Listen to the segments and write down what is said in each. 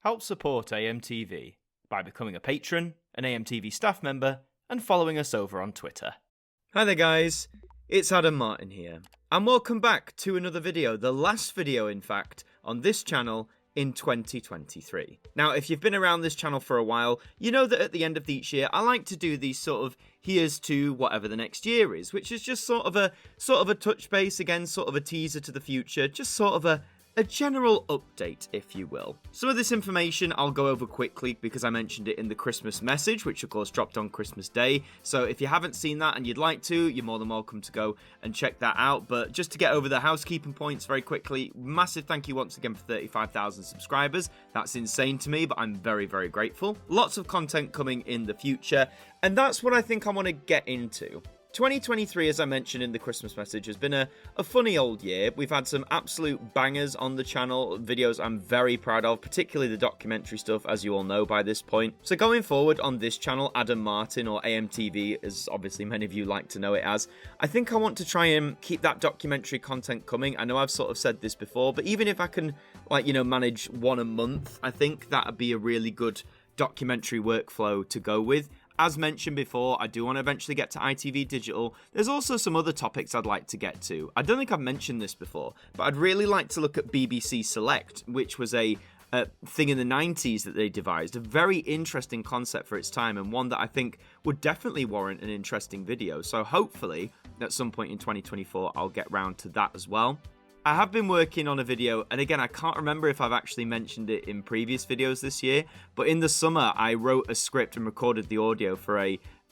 Help support AMTV by becoming a patron, an AMTV staff member, and following us over on Twitter. Hi there guys, it's Adam Martyn here, and welcome back to another video, the last video in fact, on this channel in 2023. Now, if you've been around this channel for a while, you know that at the end of each year, I like to do these sort of here's to whatever the next year is, which is just sort of a touch base, again, sort of a teaser to the future, just sort of a general update, if you will. Some of this information I'll go over quickly because I mentioned it in the Christmas message, which of course dropped on Christmas Day. So if you haven't seen that and you'd like to, you're more than welcome to go and check that out. But just to get over the housekeeping points very quickly, massive thank you once again for 35,000 subscribers. That's insane to me, but I'm very, very grateful. Lots of content coming in the future, and that's what I think I want to get into. 2023, as I mentioned in the Christmas message, has been a funny old year. We've had some absolute bangers on the channel, videos I'm very proud of, particularly the documentary stuff, as you all know by this point. So going forward on this channel, Adam Martyn, or AMTV, as obviously many of you like to know it as, I think I want to try and keep that documentary content coming. I know I've sort of said this before, but even if I can, manage one a month, I think that'd be a really good documentary workflow to go with. As mentioned before, I do want to eventually get to ITV Digital. There's also some other topics I'd like to get to. I don't think I've mentioned this before, but I'd really like to look at BBC Select, which was a thing in the 90s that they devised. A very interesting concept for its time, and one that I think would definitely warrant an interesting video. So hopefully, at some point in 2024, I'll get round to that as well. I have been working on a video, and again, I can't remember if I've actually mentioned it in previous videos this year, but in the summer, I wrote a script and recorded the audio for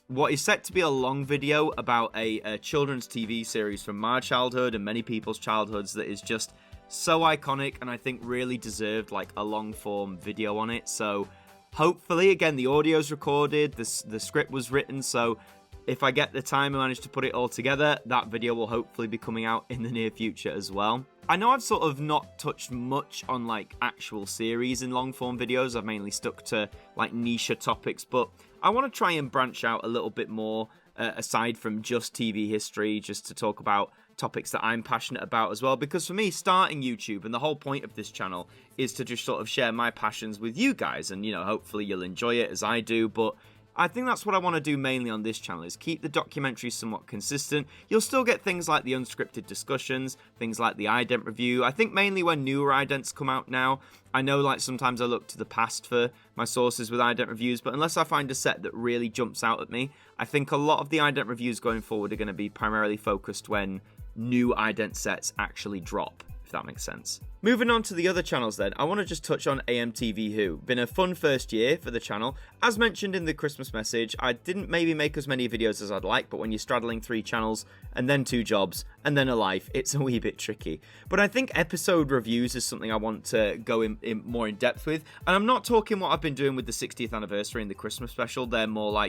what is set to be a long video about a children's TV series from my childhood and many people's childhoods that is just so iconic, and I think really deserved a long-form video on it. So hopefully, again, the audio's recorded, the script was written, so if I get the time and manage to put it all together, that video will hopefully be coming out in the near future as well. I know I've sort of not touched much on actual series and long form videos. I've mainly stuck to niche topics, but I want to try and branch out a little bit more aside from just TV history, just to talk about topics that I'm passionate about as well. Because for me, starting YouTube and the whole point of this channel is to just sort of share my passions with you guys, and hopefully you'll enjoy it as I do. But I think that's what I want to do mainly on this channel, is keep the documentaries somewhat consistent. You'll still get things like the unscripted discussions, things like the ident review. I think mainly when newer idents come out now. I know sometimes I look to the past for my sources with ident reviews, but unless I find a set that really jumps out at me, I think a lot of the ident reviews going forward are going to be primarily focused when new ident sets actually drop, if that makes sense. Moving on to the other channels then, I want to just touch on AMTV Who. Been a fun first year for the channel. As mentioned in the Christmas message, I didn't maybe make as many videos as I'd like, but when you're straddling 3 channels, and then 2 jobs, and then a life, it's a wee bit tricky. But I think episode reviews is something I want to go in more in depth with, and I'm not talking what I've been doing with the 60th anniversary and the Christmas special. They're more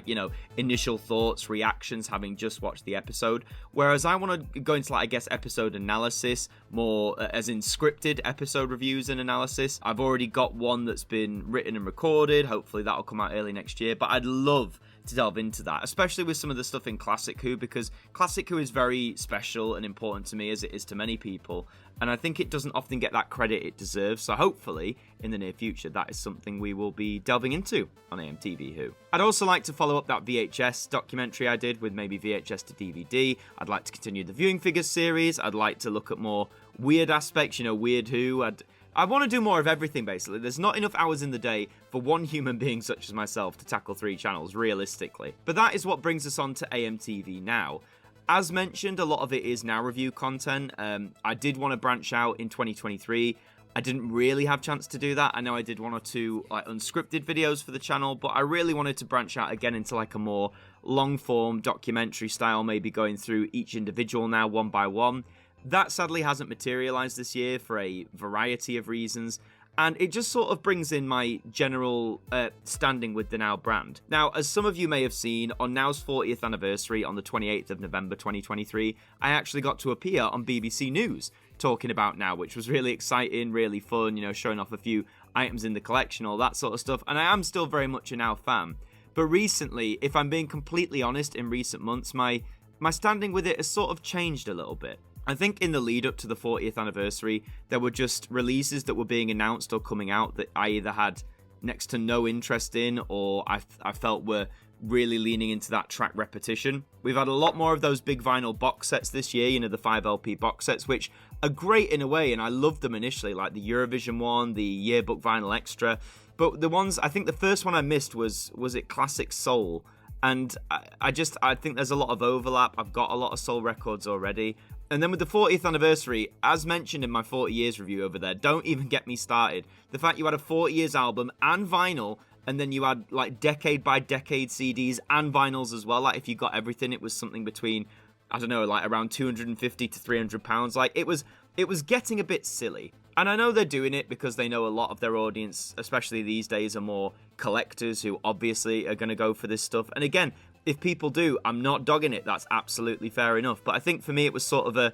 initial thoughts, reactions, having just watched the episode, whereas I want to go into episode analysis, more as in scripted episode reviews and analysis. I've already got one that's been written and recorded. Hopefully that'll come out early next year, but I'd love to delve into that, especially with some of the stuff in Classic Who, because Classic Who is very special and important to me, as it is to many people, and I think it doesn't often get that credit it deserves. So hopefully in the near future that is something we will be delving into on AMTV Who. I'd also like to follow up that VHS documentary I did with maybe VHS to DVD. I'd like to continue the Viewing Figures series. I'd like to look at more weird aspects, Weird Who. I want to do more of everything, basically. There's not enough hours in the day for one human being such as myself to tackle 3 channels, realistically. But that is what brings us on to AMTV Now. As mentioned, a lot of it is now review content. I did want to branch out in 2023. I didn't really have a chance to do that. I know I did 1 or 2 unscripted videos for the channel, but I really wanted to branch out again into a more long-form documentary style, maybe going through each individual now one by one. That sadly hasn't materialized this year for a variety of reasons, and it just sort of brings in my general standing with the Now brand. Now, as some of you may have seen, on Now's 40th anniversary on the 28th of November 2023, I actually got to appear on BBC News talking about Now, which was really exciting, really fun, showing off a few items in the collection, all that sort of stuff, and I am still very much a Now fan. But recently, if I'm being completely honest, in recent months, my standing with it has sort of changed a little bit. I think in the lead up to the 40th anniversary, there were just releases that were being announced or coming out that I either had next to no interest in, or I felt were really leaning into that track repetition. We've had a lot more of those big vinyl box sets this year, the 5 LP box sets, which are great in a way, and I loved them initially, like the Eurovision one, the Yearbook Vinyl Extra. But the ones, I think the first one I missed was it Classic Soul? And I think there's a lot of overlap. I've got a lot of soul records already. And then with the 40th anniversary, as mentioned in my 40 years review over there, don't even get me started. The fact you had a 40 years album and vinyl, and then you had like decade by decade CDs and vinyls as well. Like if you got everything, it was something between, I don't know, like around 250 to 300 pounds. Like it was getting a bit silly. And I know they're doing it because they know a lot of their audience, especially these days, are more collectors who obviously are going to go for this stuff. And again, if people do, I'm not dogging it. That's absolutely fair enough. But I think for me, it was sort of a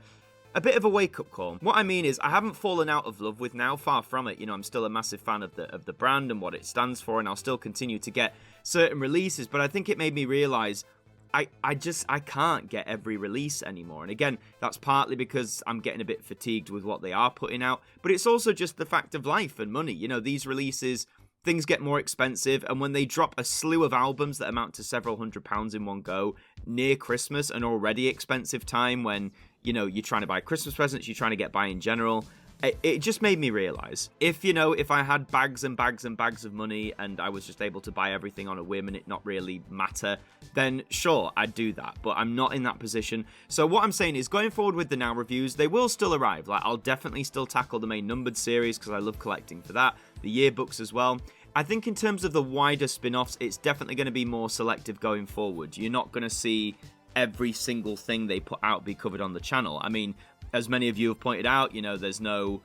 bit of a wake-up call. What I mean is, I haven't fallen out of love with Now, far from it. I'm still a massive fan of the brand and what it stands for, and I'll still continue to get certain releases. But I think it made me realise I can't get every release anymore. And again, that's partly because I'm getting a bit fatigued with what they are putting out, but it's also just the fact of life and money. These releases, things get more expensive, and when they drop a slew of albums that amount to several £100s in one go near Christmas, an already expensive time when, you're trying to buy Christmas presents, you're trying to get by in general, it just made me realize if I had bags and bags and bags of money and I was just able to buy everything on a whim and it not really matter, then sure, I'd do that. But I'm not in that position. So what I'm saying is, going forward with the Now reviews, they will still arrive. Like, I'll definitely still tackle the main numbered series because I love collecting for that. The yearbooks as well. I think in terms of the wider spin-offs, it's definitely going to be more selective going forward. You're not going to see every single thing they put out be covered on the channel. I mean, as many of you have pointed out, there's no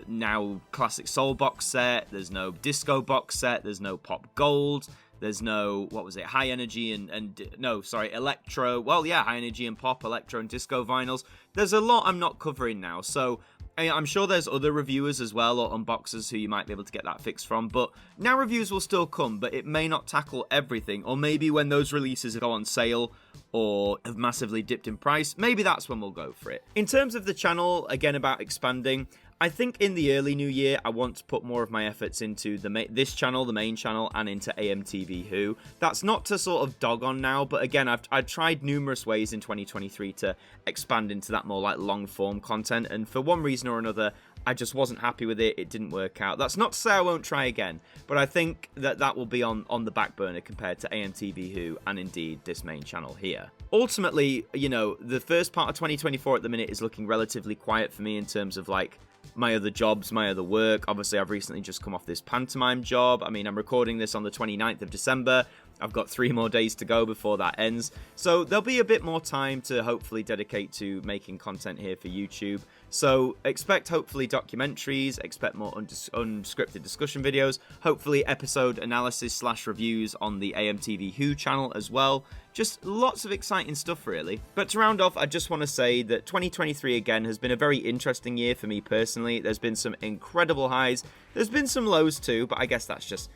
Now Classic Soul box set, there's no Disco box set, there's no Pop Gold, there's no, High Energy Electro. Well, yeah, High Energy and Pop, Electro and Disco vinyls. There's a lot I'm not covering now, so I'm sure there's other reviewers as well, or unboxers who you might be able to get that fix from, but Now reviews will still come, but it may not tackle everything, or maybe when those releases go on sale or have massively dipped in price, maybe that's when we'll go for it. In terms of the channel, again, about expanding, I think in the early new year, I want to put more of my efforts into this channel, the main channel, and into AMTV Who. That's not to sort of dog on now, but again, I've tried numerous ways in 2023 to expand into that more like long-form content, and for one reason or another, I just wasn't happy with it. It didn't work out. That's not to say I won't try again, but I think that will be on the back burner compared to AMTV Who and indeed this main channel here. Ultimately, the first part of 2024 at the minute is looking relatively quiet for me in terms of like my other jobs, my other work. Obviously, I've recently just come off this pantomime job. I mean, I'm recording this on the 29th of December. I've got 3 more days to go before that ends. So there'll be a bit more time to hopefully dedicate to making content here for YouTube. So expect hopefully documentaries, expect more unscripted discussion videos, hopefully episode analysis / reviews on the AMTV Who channel as well. Just lots of exciting stuff, really. But to round off, I just want to say that 2023 again has been a very interesting year for me personally. There's been some incredible highs. There's been some lows too, but I guess that's just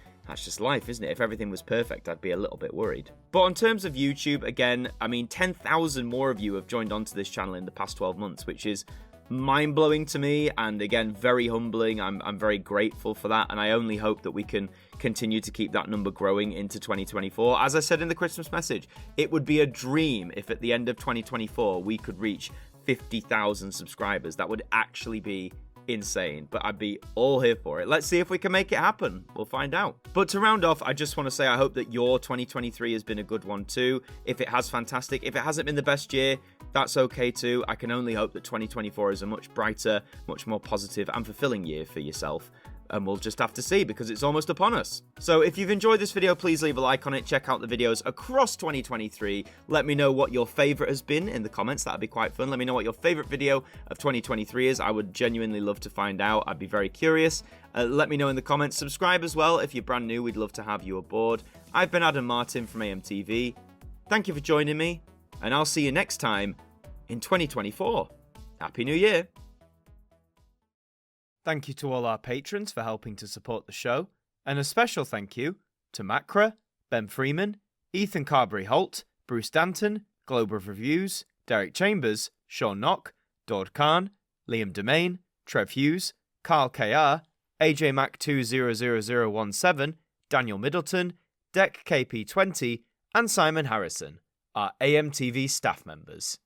life, isn't it? If everything was perfect, I'd be a little bit worried. But in terms of YouTube, again, I mean, 10,000 more of you have joined onto this channel in the past 12 months, which is mind-blowing to me, and again, very humbling. I'm very grateful for that, and I only hope that we can continue to keep that number growing into 2024. As I said in the Christmas message, it would be a dream if at the end of 2024 we could reach 50,000 subscribers. That would actually be insane, but I'd be all here for it. Let's see if we can make it happen. We'll find out. But to round off, I just want to say I hope that your 2023 has been a good one too. If it has, fantastic. If it hasn't been the best year, that's okay too. I can only hope that 2024 is a much brighter, much more positive and fulfilling year for yourself. And we'll just have to see because it's almost upon us. So if you've enjoyed this video, please leave a like on it. Check out the videos across 2023. Let me know what your favorite has been in the comments. That'd be quite fun. Let me know what your favorite video of 2023 is. I would genuinely love to find out. I'd be very curious. Let me know in the comments. Subscribe as well. If you're brand new, we'd love to have you aboard. I've been Adam Martyn from AMTV. Thank you for joining me, and I'll see you next time in 2024. Happy New Year. Thank you to all our patrons for helping to support the show, and a special thank you to Macra, Ben Freeman, Ethan Carberry-Holt, Bruce Danton, Globe of Reviews, Derek Chambers, Shaun Knock, Daud Khan, Liam De-Maine, Trev Hughes, KarlKR, Ajmac 200017, Daniel Middleton, Dec KP 20, and Simon Harrisson are AMTV staff members.